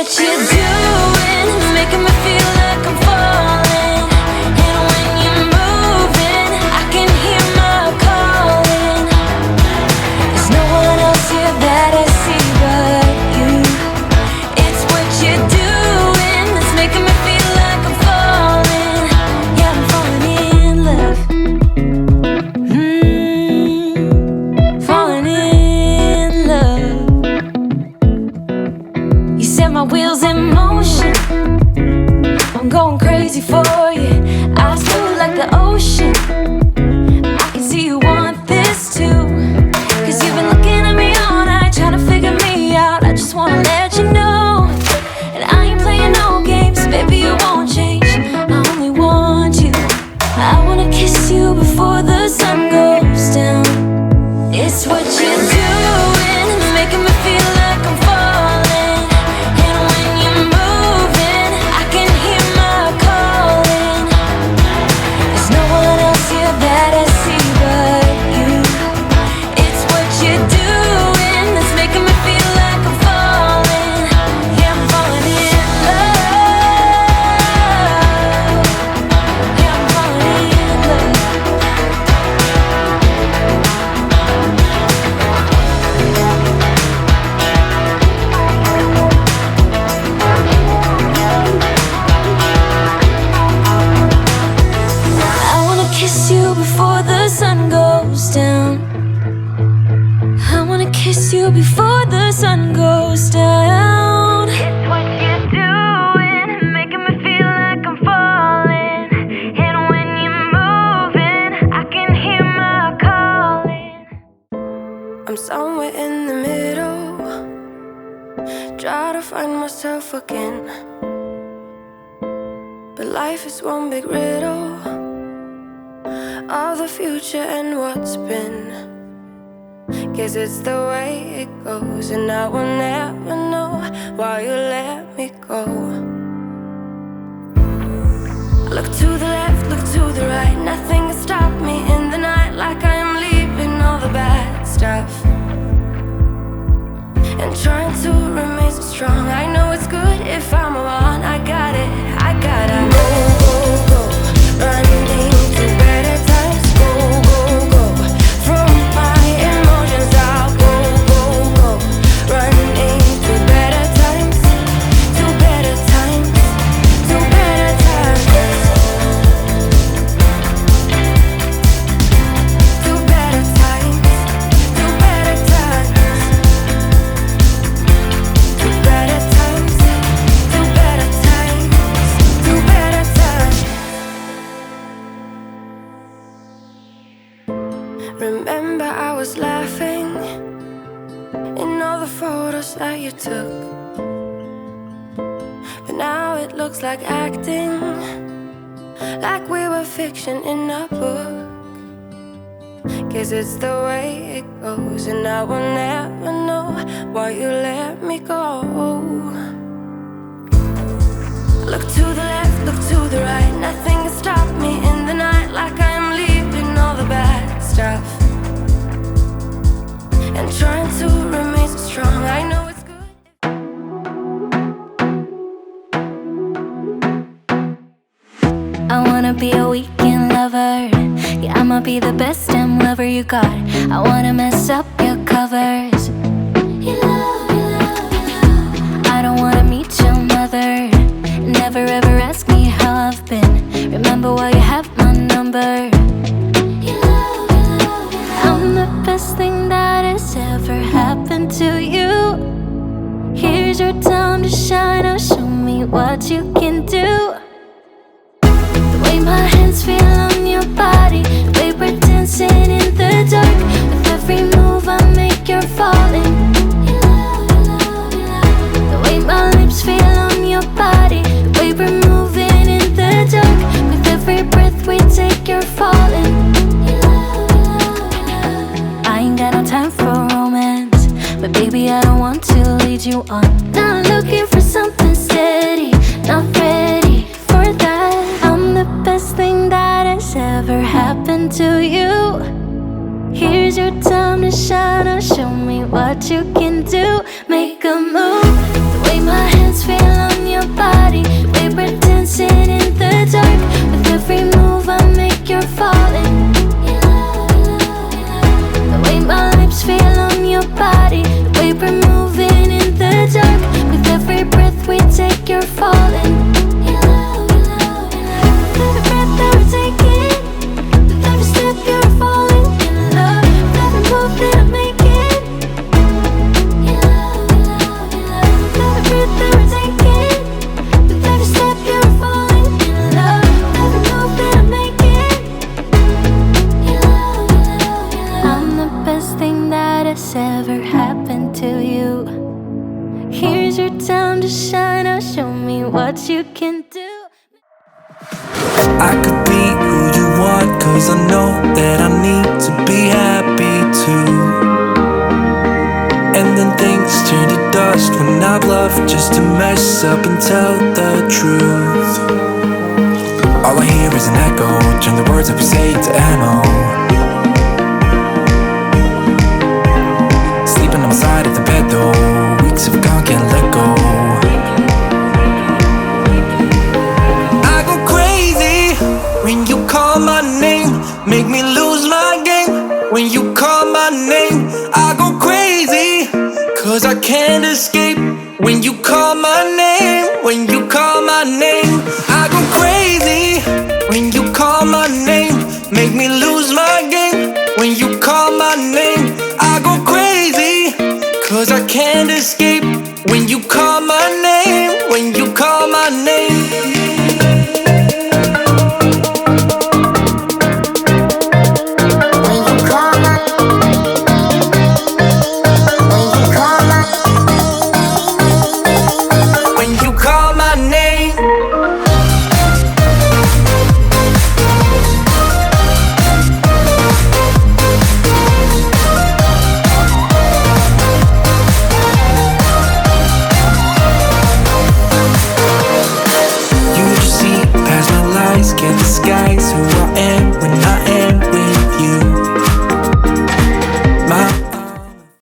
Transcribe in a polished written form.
what you're doing, making me feel like I'm falling. And when you're moving, I can hear my calling. There's no one else here that I see but you. It's what you're doing that's making me feel like I'm falling. Yeah, I'm falling in love. Falling in love. You set my wheels in motion. I'm going crazy for you. Eyes blue like the ocean. I can see you want this too. Cause you've been looking at me all night, trying to figure me out. I just wanna let you know, and I ain't playing no games. Baby, you won't change, I only want you. I wanna kiss you before the sun goes down. It's what you're doing, making me feel like I'm falling. And when you're moving, I can hear my calling. There's no one else here that I see but you. It's what you're doing that's making me feel like I'm falling. Yeah, I'm falling in love. Yeah, I'm falling in love. I wanna kiss you before the sun goes down. I wanna kiss you before the sun goes down. It's what you're doing, making me feel like I'm falling. And when you're moving, I can hear my calling. I'm somewhere in the middle, try to find myself again. But life is one big riddle of the future and what's been. Guess it's the way it goes, and I will never know why you let me go. Look to the left, look to the right, nothing can stop me in the night. Like I am leaving all the bad stuff and trying to remain so strong. I know it's good if I'm alone. I got it, I gotta go, go, go, running to better times. Go, go, go, from my emotions I'll go, go, go, running to better times, to better times, to better times, to better times, to better times, to better times, to better times, to better times. Remember I was laughing in all the photos that you took, but now it looks like acting, like we were fiction in a book. Guess it's the way it goes, and I will never know why you let me go. Look to the left, look to the right, nothing can stop me in the night. Like I am leaving all the bad stuff and trying to remain so strong. I know it's good. I wanna be a weekend lover. Yeah, I'ma be the best damn lover you got. I wanna mess up your covers. I don't wanna meet your mother. Never ever ask me how I've been. Remember why you have my number. I'm the best thing that has ever happened to you. Here's your time to shine. Now show me what you can do. The way my hands feel on your body, the way we're dancing in the dark. With every move I make, you're falling. The way my lips feel on your body, the way we're moving in the dark. With every breath we take, you're falling. I ain't got no time for romance, but baby I don't want to lead you on. Not looking for something steady, not ready what you can do. I could be who you want, 'cause I know that I need to be happy too. And then things turn to dust when I've loved just to mess up and tell the truth. All I hear is an echo, turn the words that we say into ammo. Sleeping on my side of the bed though, weeks have gone, can't let go. I go crazy when you call my name, make me lose my game. When you call my name, I go crazy, 'cause I can't escape. When you call my name, when you call my name, I go crazy. When you call my name, make me lose my game. When you call my name, I go crazy, 'cause I can't escape. When you call my name, when you call my name.